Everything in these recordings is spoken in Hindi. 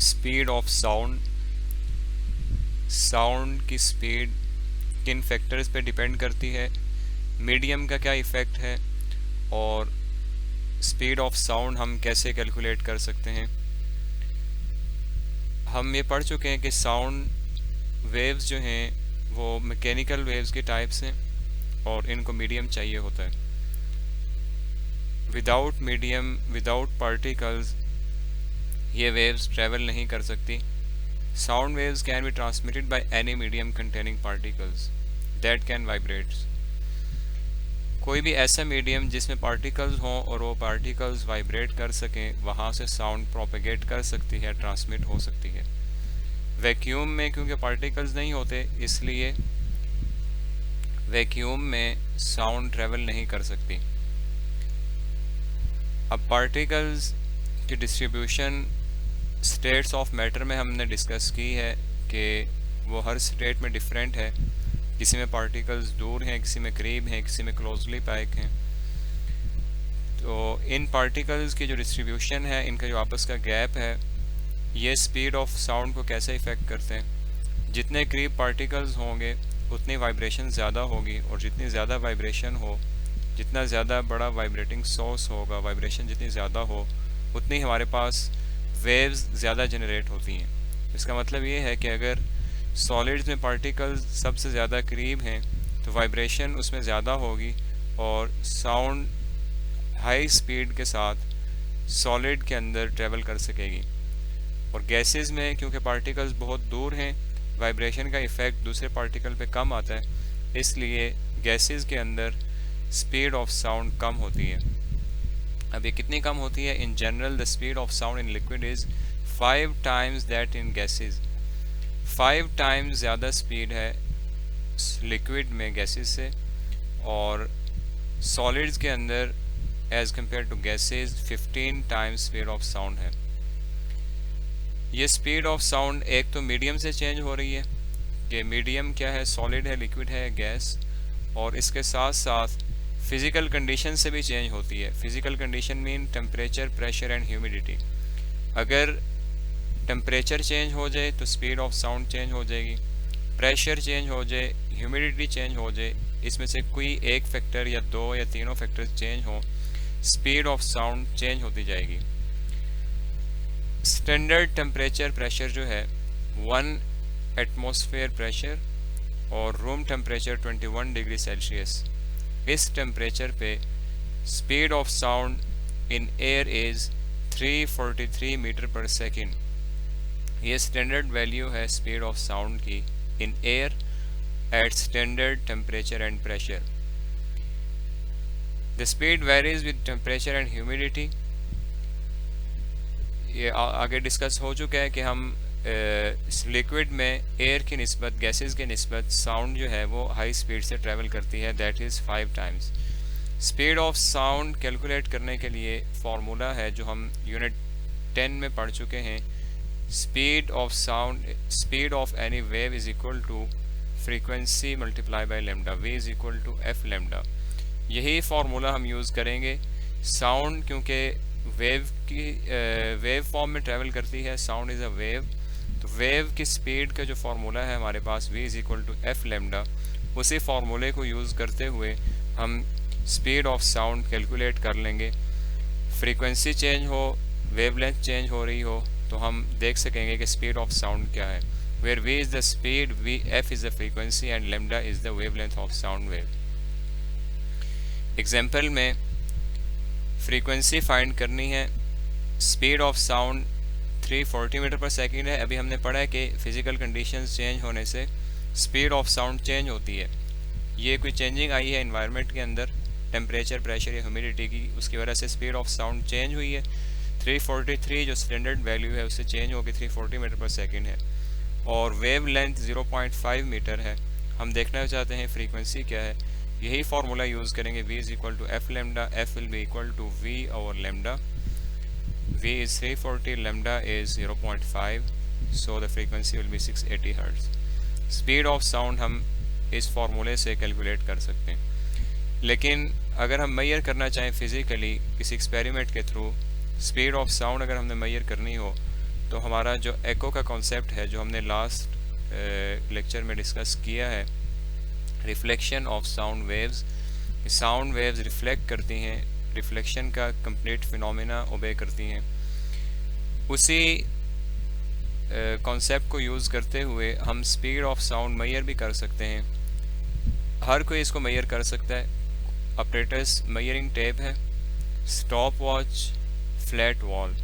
स्पीड ऑफ साउंड, साउंड की स्पीड किन फैक्टर्स पे डिपेंड करती है, मीडियम का क्या इफ़ेक्ट है, और स्पीड ऑफ साउंड हम कैसे कैलकुलेट कर सकते हैं। हम ये पढ़ चुके हैं कि साउंड वेव्स जो हैं वो मैकेनिकल वेव्स के टाइप्स हैं और इनको मीडियम चाहिए होता है। विदाउट मीडियम, विदाउट पार्टिकल्स ये वेव्स ट्रैवल नहीं कर सकती। Sound waves can be transmitted by any medium containing particles that can vibrate. कोई भी ऐसा मीडियम जिसमें पार्टिकल्स हों और वो पार्टिकल्स वाइब्रेट कर सकें, वहाँ से साउंड प्रोपेगेट कर सकती है, ट्रांसमिट हो सकती है। वैक्यूम में क्योंकि पार्टिकल्स नहीं होते, इसलिए वैक्यूम में साउंड ट्रैवल नहीं कर सकती। अब पार्टिकल्स की डिस्ट्रीब्यूशन स्टेट्स ऑफ मैटर में हमने डिस्कस की है कि वो हर स्टेट में डिफरेंट है। किसी में पार्टिकल्स दूर हैं, किसी में करीब हैं, किसी में क्लोजली पैक हैं। तो इन पार्टिकल्स की जो डिस्ट्रीब्यूशन है, इनका जो आपस का गैप है, ये स्पीड ऑफ साउंड को कैसे इफ़ेक्ट करते हैं। जितने करीब पार्टिकल्स होंगे उतनी वाइब्रेशन ज़्यादा होगी, और जितनी ज़्यादा वाइब्रेशन हो, जितना ज़्यादा बड़ा वाइब्रेटिंग सोर्स होगा, वाइब्रेशन जितनी ज़्यादा हो, उतनी हमारे पास वेव्स ज़्यादा जनरेट होती हैं। इसका मतलब ये है कि अगर सॉलिड्स में पार्टिकल्स सबसे ज़्यादा करीब हैं तो वाइब्रेशन उसमें ज़्यादा होगी और साउंड हाई स्पीड के साथ सॉलिड के अंदर ट्रैवल कर सकेगी। और गैसेस में क्योंकि पार्टिकल्स बहुत दूर हैं, वाइब्रेशन का इफ़ेक्ट दूसरे पार्टिकल पे कम आता है, इसलिए गैसेस के अंदर स्पीड ऑफ साउंड कम होती है। अब ये कितनी कम होती है? In general the speed of sound in liquid is 5 times that in gases. 5 times ज़्यादा स्पीड है लिक्विड में गैसेस से, और सॉलिड्स के अंदर as compare to gases 15 times speed of sound है। ये स्पीड ऑफ साउंड एक तो मीडियम से चेंज हो रही है कि मीडियम क्या है, सॉलिड है, लिक्विड है, गैस, और इसके साथ साथ फिज़िकल कंडीशन से भी चेंज होती है। Physical condition mean temperature, pressure and humidity. अगर टेम्परेचर चेंज हो जाए तो स्पीड ऑफ साउंड चेंज हो जाएगी, प्रेशर चेंज हो जाए, ह्यूमिडिटी चेंज हो जाए, इसमें से कोई एक फैक्टर या दो या तीनों फैक्टर चेंज हो, स्पीड ऑफ साउंड चेंज होती जाएगी। स्टैंडर्ड टेम्परेचर प्रेशर जो है 1 एटमॉस्फेयर प्रेशर और रूम टेम्परेचर 21 डिग्री सेल्सियस, इस टेम्परेचर पे speed of sound in air is 343 metre per second. ये स्टैंडर्ड वैल्यू है स्पीड ऑफ साउंड की in air at standard temperature and pressure. The speed varies with temperature and humidity. ये आगे डिस्कस हो चुका है कि हम लिक्विड में एयर की निस्बत, गैसेस की निस्बत साउंड जो है वो हाई स्पीड से ट्रैवल करती है, that is 5 times. Speed of sound calculate करने के लिए फार्मूला है जो हम यूनिट 10 में पढ़ चुके हैं। Speed of sound, speed of any wave is equal to frequency multiply by lambda, v is equal to f lambda. यही फार्मूला हम यूज़ करेंगे। साउंड क्योंकि वेव फॉर्म में ट्रैवल करती है, साउंड इज़ अ वेव, तो वेव की स्पीड का जो फार्मूला है हमारे पास v is equal to f lambda, उसी फार्मूले को यूज़ करते हुए हम स्पीड ऑफ साउंड कैलकुलेट कर लेंगे। फ्रीक्वेंसी चेंज हो, वेवलेंथ चेंज हो रही हो, तो हम देख सकेंगे कि स्पीड ऑफ साउंड क्या है। Where v is the speed, f is the frequency and lambda is the wavelength of sound wave. Example में फ्रीक्वेंसी फाइंड करनी है, speed of sound 340 metre per second है। अभी हमने पढ़ा है कि फिज़िकल कंडीशंस चेंज होने से स्पीड ऑफ साउंड चेंज होती है। ये कोई चेंजिंग आई है इन्वायरमेंट के अंदर, टेम्परेचर, प्रेशर या ह्यूमिडिटी की, उसकी वजह से स्पीड ऑफ साउंड चेंज हुई है। 343 जो स्टैंडर्ड वैल्यू है उससे चेंज होकर 340 मीटर पर सेकेंड है, और वेव लेंथ 0.5 मीटर है। हम देखना चाहते हैं फ्रीक्वेंसी क्या है, यही फार्मूला यूज़ करेंगे, v is equal to f lambda, f will be equal to v over lambda. v is 340, lambda is 0.5, so the frequency will be 680 Hz. Speed of sound हम इस फार्मूले से कैलकुलेट कर सकते हैं। लेकिन अगर हम मेजर करना चाहें फिज़िकली किसी एक्सपेरिमेंट के थ्रू, स्पीड ऑफ साउंड अगर हमने मेजर करनी हो, तो हमारा जो एको का कॉन्सेप्ट है जो हमने लास्ट लेक्चर में डिस्कस किया है, reflection of sound waves, sound waves reflect करती हैं, रिफ्लेक्शन का कंप्लीट फिनोमेना ओबे करती हैं। उसी कॉन्सेप्ट को यूज़ करते हुए हम स्पीड ऑफ साउंड मेजर भी कर सकते हैं। हर कोई इसको मेजर कर सकता है। ऑपरेटर्स मेजरिंग टेप है, stop watch, flat wall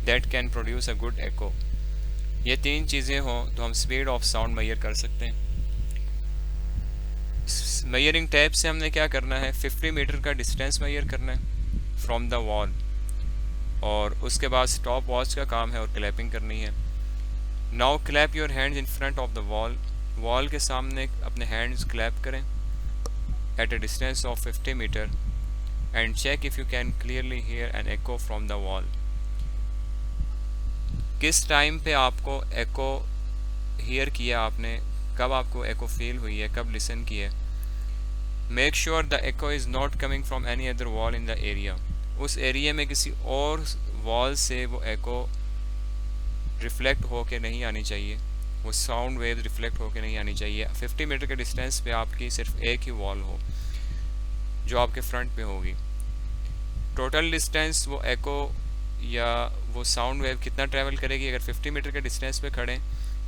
that can produce a good echo. ये तीन चीज़ें हों तो हम स्पीड ऑफ साउंड मेजर कर सकते हैं। मेजरिंग टेप से हमने क्या करना है, 50 मीटर का डिस्टेंस मेजर करना है फ्रॉम द वॉल, और उसके बाद स्टॉप वॉच का काम है और क्लैपिंग करनी है। Now clap your hands in front of the wall, wall के सामने अपने हैंड्स क्लैप करें at a distance of 50 metre and check if you can clearly hear an echo from the wall. किस टाइम पे आपको एको हियर किया आपने, कब आपको एको फील हुई है, कब लिसन किया है। Make sure the echo is not coming from any other wall in the area, उस एरिया में किसी और वॉल से वो एको रिफ्लेक्ट होके नहीं आनी चाहिए, वो साउंड वेव रिफ्लेक्ट होके नहीं आनी चाहिए। 50 मीटर के डिस्टेंस पे आपकी सिर्फ एक ही वॉल हो जो आपके फ्रंट पे होगी। टोटल डिस्टेंस वो एको या वो साउंड वेव कितना ट्रैवल करेगी, अगर 50 मीटर के डिस्टेंस पे खड़े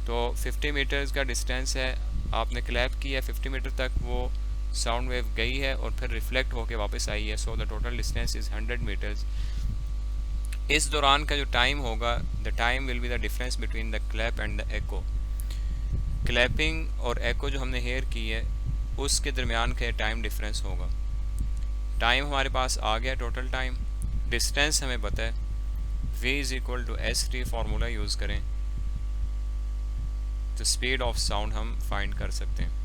तो 50 मीटर्स का डिस्टेंस है, आपने क्लैप किया 50 मीटर तक वो साउंड वेव गई है और फिर रिफ्लेक्ट होके वापस आई है। So the total distance is 100 metres. इस दौरान का जो टाइम होगा, the time will be the difference between the clap and the echo. Clapping और एको जो हमने हेयर की है उसके दरमियान का टाइम डिफरेंस होगा। टाइम हमारे पास आ गया, टोटल टाइम, डिस्टेंस हमें पता है, v is equal to st formula use करें तो स्पीड ऑफ साउंड हम फाइंड कर सकते हैं।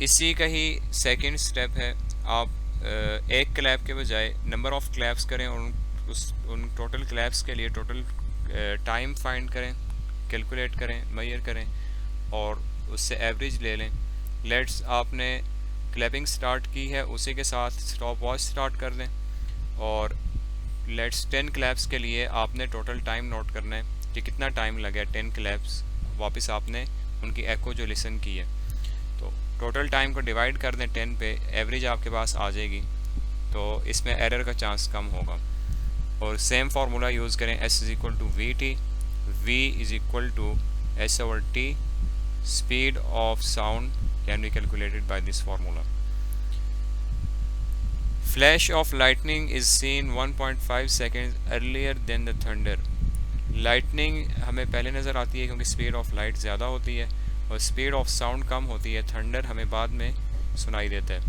इसी का ही सेकंड स्टेप है, आप एक क्लैप के बजाय नंबर ऑफ क्लैप्स करें और उन टोटल क्लैप्स के लिए टोटल टाइम फाइंड करें, कैलकुलेट करें, मेजर करें और उससे एवरेज ले लें। लेट्स आपने क्लैपिंग स्टार्ट की है, उसी के साथ स्टॉप वॉच स्टार्ट कर दें और लेट्स 10 क्लैप्स के लिए आपने टोटल टाइम नोट करना है कि कितना टाइम लगा 10 क्लैप्स वापस आपने उनकी एको जो लिसन की है। तो टोटल टाइम को डिवाइड कर दें 10 पे, एवरेज आपके पास आ जाएगी, तो इसमें एरर का चांस कम होगा। और सेम फार्मूला यूज़ करें, s is equal to v t, v is equal to s over t, speed of sound can be calculated by this formula. Flash of lightning is seen 1.5 seconds earlier than the thunder. Lightning हमें पहले नज़र आती है क्योंकि स्पीड ऑफ लाइट ज़्यादा होती है और स्पीड ऑफ साउंड कम होती है। थंडर हमें बाद में सुनाई देता है।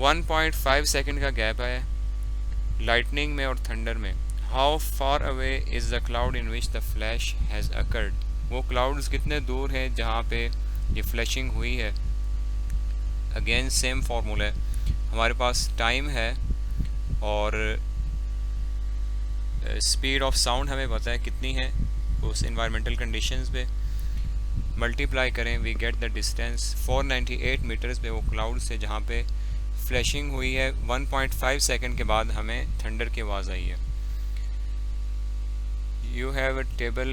1.5 सेकंड का गैप है लाइटनिंग में और थंडर में। How far away is the cloud in which the flash has occurred, वो क्लाउड्स कितने दूर हैं जहाँ पे ये फ्लैशिंग हुई है। अगेन सेम फार्मूला है, हमारे पास टाइम है और स्पीड ऑफ साउंड हमें पता है कितनी है, उस इन्वायरमेंटल कंडीशंस पे मल्टीप्लाई करें, we get the distance 498 metres पे वो क्लाउड से जहाँ पे फ्लैशिंग हुई है। 1.5 सेकंड के बाद हमें थंडर की आवाज़ आई है। यू हैव अ टेबल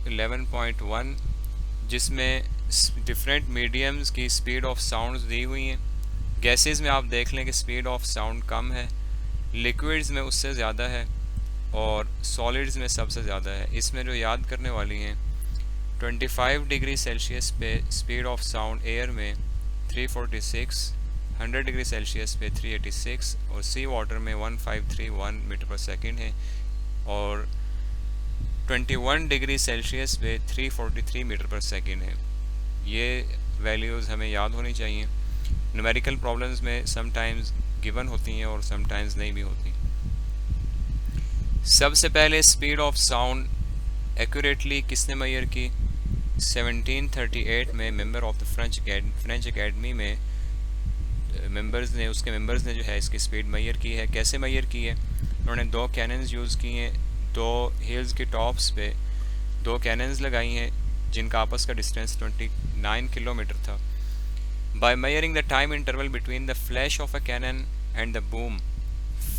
11.1 जिसमें डिफरेंट मीडियम्स की स्पीड ऑफ साउंड्स दी हुई हैं। गैसेस में आप देख लें कि स्पीड ऑफ साउंड कम है, लिक्विड्स में उससे ज़्यादा है और सॉलिड्स में सबसे ज़्यादा है। इसमें जो याद करने वाली हैं, 25 डिग्री सेल्सियस पे स्पीड ऑफ साउंड एयर में 346, 100 डिग्री सेल्सियस पे 386 और सी वाटर में 1531 मीटर पर सेकंड है और 21 डिग्री सेल्सियस पे 343 मीटर पर सेकंड है। ये वैल्यूज़ हमें याद होनी चाहिए। न्यूमेरिकल प्रॉब्लम्स में समटाइम्स गिवन होती हैं और समटाइम्स नहीं भी होती। सबसे पहले स्पीड ऑफ साउंड एक्यूरेटली किसने मेजर की, 1738 में member of the French academy में उसके मेंबर्स ने जो है इसकी स्पीड मेजर की है। कैसे मेजर की है, उन्होंने 2 कैनन्स यूज़ किए हैं, 2 हिल्स के टॉप्स पे 2 कैनन्स लगाई हैं जिनका आपस का डिस्टेंस 29 किलोमीटर था। By measuring the time interval between the flash of a cannon and the boom,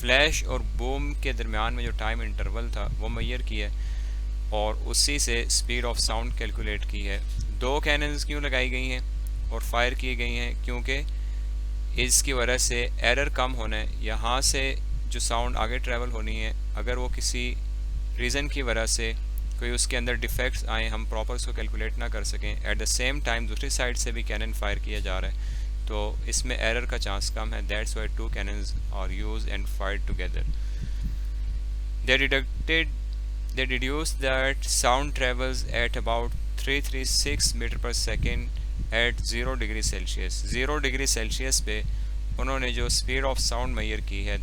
flash और बूम के दरमियान में जो टाइम इंटरवल था वो मेजर किया और उसी से स्पीड ऑफ साउंड कैलकुलेट की है। 2 कैनन्स क्यों लगाई गई हैं और फायर की गई हैं? क्योंकि इसकी वजह से एरर कम होना है। यहाँ से जो साउंड आगे ट्रैवल होनी है, अगर वो किसी रीज़न की वजह से कोई उसके अंदर डिफेक्ट्स आए, हम प्रॉपर उसको कैलकुलेट ना कर सकें, एट द सेम टाइम दूसरी साइड से भी कैनन फायर किया जा रहा है, तो इसमें एरर का चांस कम है। That's why 2 cannons are used and fired together. They deduced that sound travels at about 336 metre per second at 0 degree Celsius. 0 degree Celsius पे उन्होंने जो स्पीड ऑफ साउंड मेजर की है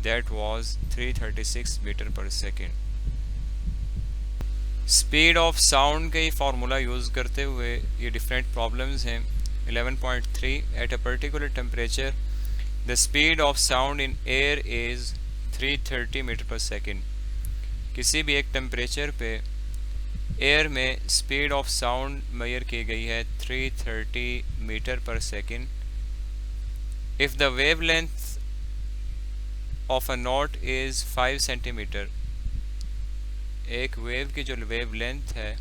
that was 336 metre per second. Speed of sound का ही फार्मूला यूज़ करते हुए ये डिफरेंट प्रॉब्लम्स हैं। 11.3 at a particular temperature the speed of sound in air is 330 metre per second. किसी भी एक टेम्परेचर पे एयर में स्पीड ऑफ साउंड मेजर की गई है 330 metre per second. If the wave length of a note is 5 centimetre, एक वेव की जो वेव लेंथ है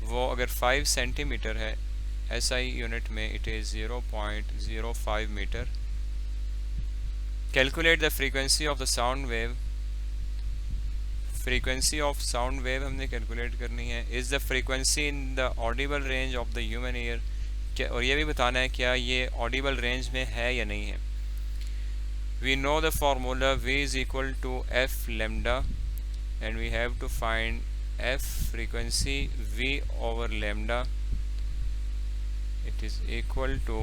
वो अगर 5 सेंटीमीटर है, SI यूनिट में it is 0.05 metre. Calculate the frequency of the sound wave. Frequency of sound wave हमने कैलकुलेट करनी है। Is the frequency in the audible range of the human ear, क्या, और ये भी बताना है क्या ये ऑडिबल रेंज में है या नहीं है। We know the formula V is equal to F lambda and we have to find F frequency V over lambda. It is equal to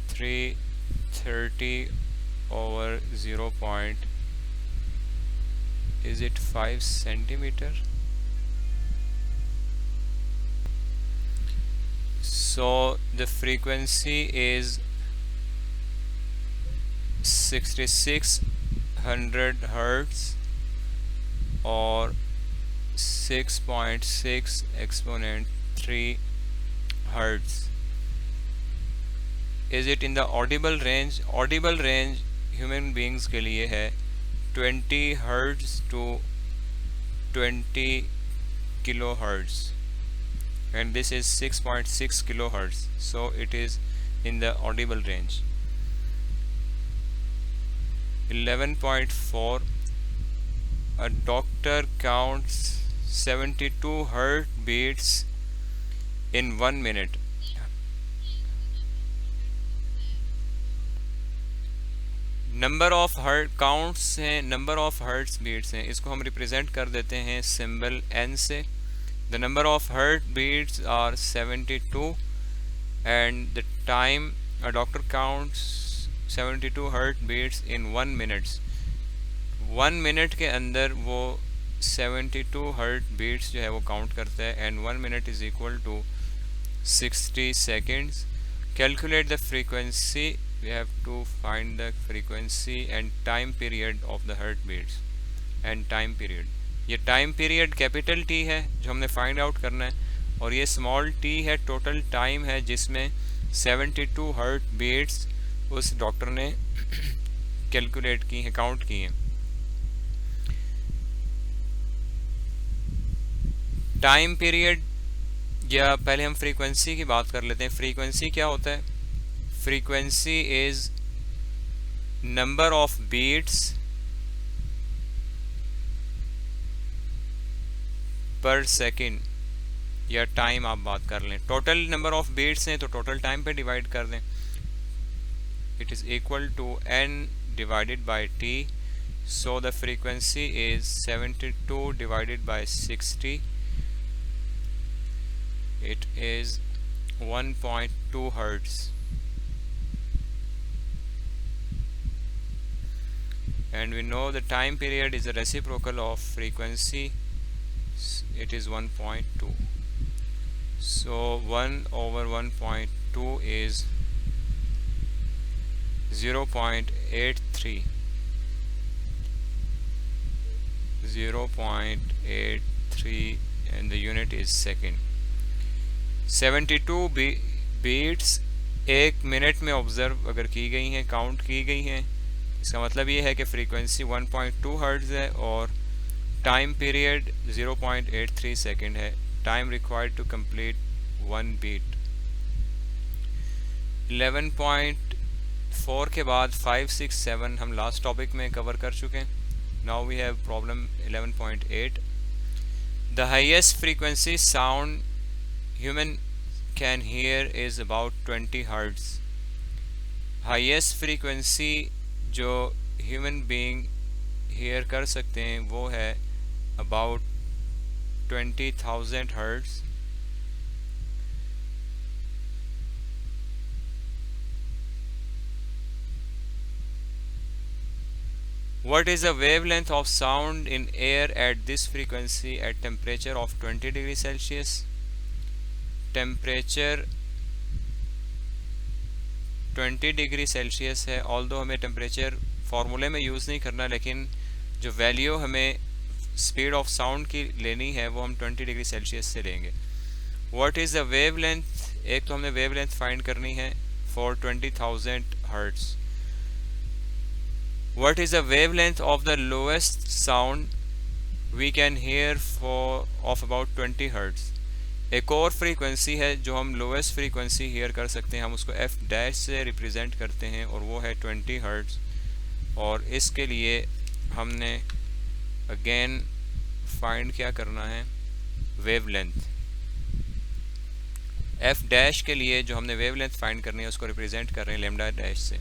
330 over 0. Is it 5 centimeter? So the frequency is 6600 hertz or 6.6 exponent 3 hertz. Is it in the audible range? Audible range human beings के लिए है 20 hertz to 20 kilohertz and this is 6.6 kilohertz, so it is in the audible range. 11.4 a doctor counts 72 heartbeats in 1 minute. Number of heart counts हैं, नंबर ऑफ हार्ट बीट्स हैं, इसको हम रिप्रेजेंट कर देते हैं सिंबल N से। The number of heart beats are 72 and the time a doctor counts 72 heart beats in 1 minute. 1 minute के अंदर वो 72 हार्ट बीट्स जो है वो काउंट करता है and 1 minute is equal to 60 seconds. Calculate the frequency. We have to find the frequency and time period of the heartbeats and time period. ये टाइम पीरियड कैपिटल T है जो हमने फाइंड आउट करना है और ये स्मॉल t है टोटल टाइम है जिसमें 72 हार्ट बीट्स उस डॉक्टर ने कैलकुलेट की हैं, काउंट की हैं। टाइम पीरियड या पहले हम फ्रीक्वेंसी की बात कर लेते हैं। फ्रीक्वेंसी क्या होता है? Frequency is number of beats per second या टाइम आप बात कर लें। टोटल नंबर ऑफ बीट्स हैं तो टोटल टाइम पे डिवाइड कर दें। It is equal to n divided by t, so the frequency is 72 divided by 60. It is 1.2 hertz and we know the time period is a reciprocal of frequency, it is 1.2, so 1 over 1.2 is 0.83 and the unit is second. 72 beats 1 minute में ऑब्जर्व अगर की गई हैं, काउंट की गई हैं इसका मतलब ये है कि फ्रीक्वेंसी 1.2 हर्ट्ज़ है और टाइम पीरियड 0.83 सेकेंड है। Time required to complete one beat. 11.4 के बाद 5, 6, 7 हम लास्ट टॉपिक में कवर कर चुके हैं। Now we have problem 11.8। The highest frequency sound human can hear is about 20 hertz. Highest frequency जो ह्यूमन बीइंग हियर कर सकते हैं वो है about 20,000 hertz. What is the wavelength of sound in air at this frequency at temperature of 20 degree Celsius? Temperature 20 degree Celsius है। ऑल्दो हमें टेम्परेचर फार्मूले में यूज़ नहीं करना, लेकिन जो वैल्यू हमें स्पीड ऑफ साउंड की लेनी है वो हम 20 डिग्री सेल्सियस से लेंगे। What is the wavelength? एक तो हमने वेवलेंथ फाइंड करनी है for 20,000 hertz. What is the wavelength of the lowest sound we can hear for of about 20 hertz? एक और फ्रीक्वेंसी है जो हम लोएस्ट फ्रीक्वेंसी हियर कर सकते हैं, हम उसको एफ डैश से रिप्रेजेंट करते हैं और वो है 20 हर्ट्ज़। और इसके लिए हमने अगेन फाइंड क्या करना है? वेवलेंथ। एफ डैश के लिए जो हमने वेवलेंथ फाइंड करनी है उसको रिप्रेजेंट कर रहे हैं लैम्डा डैश से।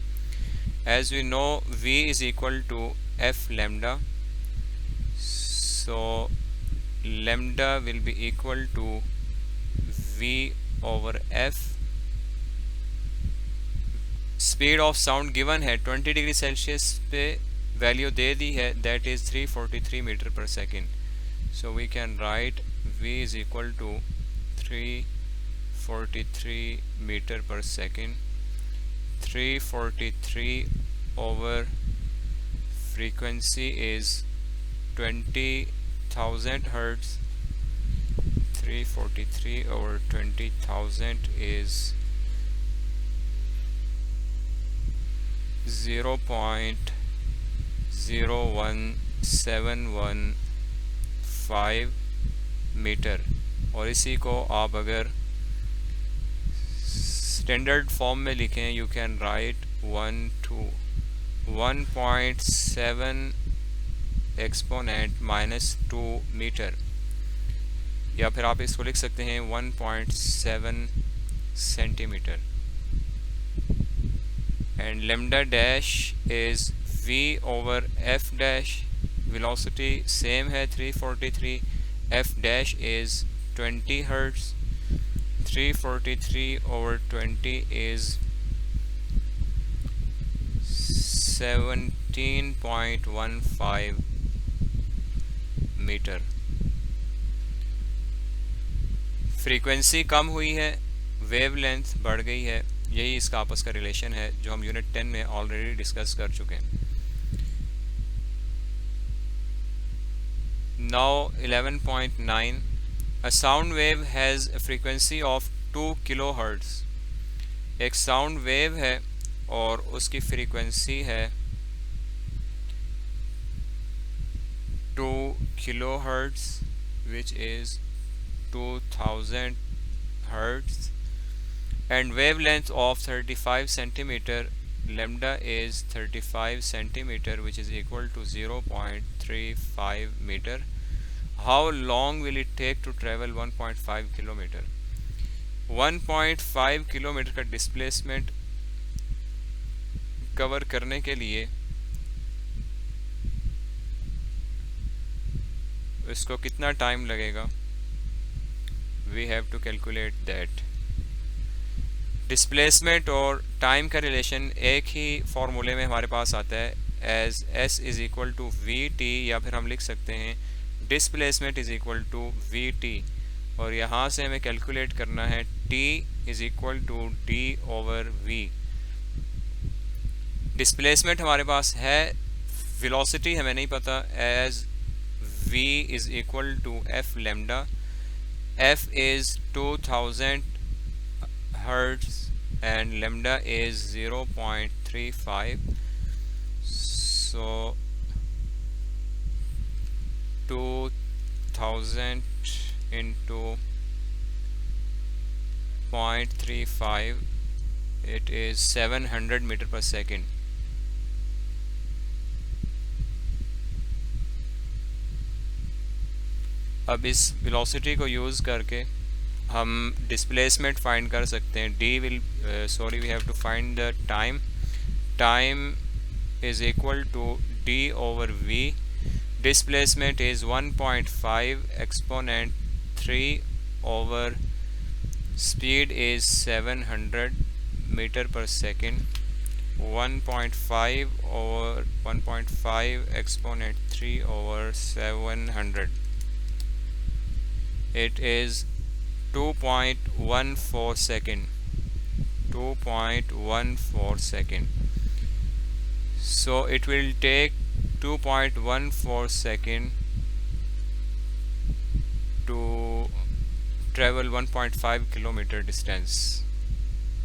As we know, V is equal to F lambda, so lambda will be equal to V over F. Speed of sound given है 20 डिग्री सेल्सियस पे वैल्यू दे दी है, that is 343 metre per second. So we can write V is equal to 343 metre per second. 343 over frequency is 20,000 hertz. 343 over 20,000 is 0.01715 metre. और इसी को आप अगर स्टैंडर्ड फॉर्म में लिखें, you can write 1.7 exponent -2 metre, या फिर आप इसको लिख सकते हैं 1.7 centimetre. And lambda dash is v over f dash. Velocity same है 343, f dash is 20 hertz. 343 over 20 is 17.15 metre. Frequency कम हुई है, वेवलेंथ बढ़ गई है, यही इसका आपस का रिलेशन है जो हम यूनिट 10 में ऑलरेडी डिस्कस कर चुके हैं। Now 11.9। A sound wave has a frequency of 2 kilohertz। एक साउंड वेव है और उसकी फ्रीक्वेंसी है 2 kilohertz, which is 2000 hertz, and wavelength of 35 centimeter. Lambda is 35 centimeter, which is equal to 0.35 meter. How long will it take to travel 1.5 kilometer? 1.5 kilometre का डिस्प्लेसमेंट कवर करने के लिए इसको कितना टाइम लगेगा? We have to calculate that. Displacement और टाइम का रिलेशन एक ही फॉर्मूले में हमारे पास आता है as s is equal to vt, या फिर हम लिख सकते हैं displacement is equal to vt, और यहाँ से हमें कैलकुलेट करना है t is equal to d over v। Displacement हमारे पास है, वेलोसिटी हमें नहीं पता, as v is equal to f lambda. f is 2000 hertz and lambda is 0.35, So 2000 into 0.35, it is 700 metre per second. अब इस वेलोसिटी को यूज़ करके हम डिस्प्लेसमेंट फाइंड कर सकते हैं. D will sorry we have to find the time. Time is equal to d over v. Displacement is 1.5 exponent 3 over speed is 700 meter per second. 1.5 over 1.5 exponent 3 over 700. It is 2.14 second. 2.14 second. So it will take 2.14 second to travel 1.5 kilometer distance.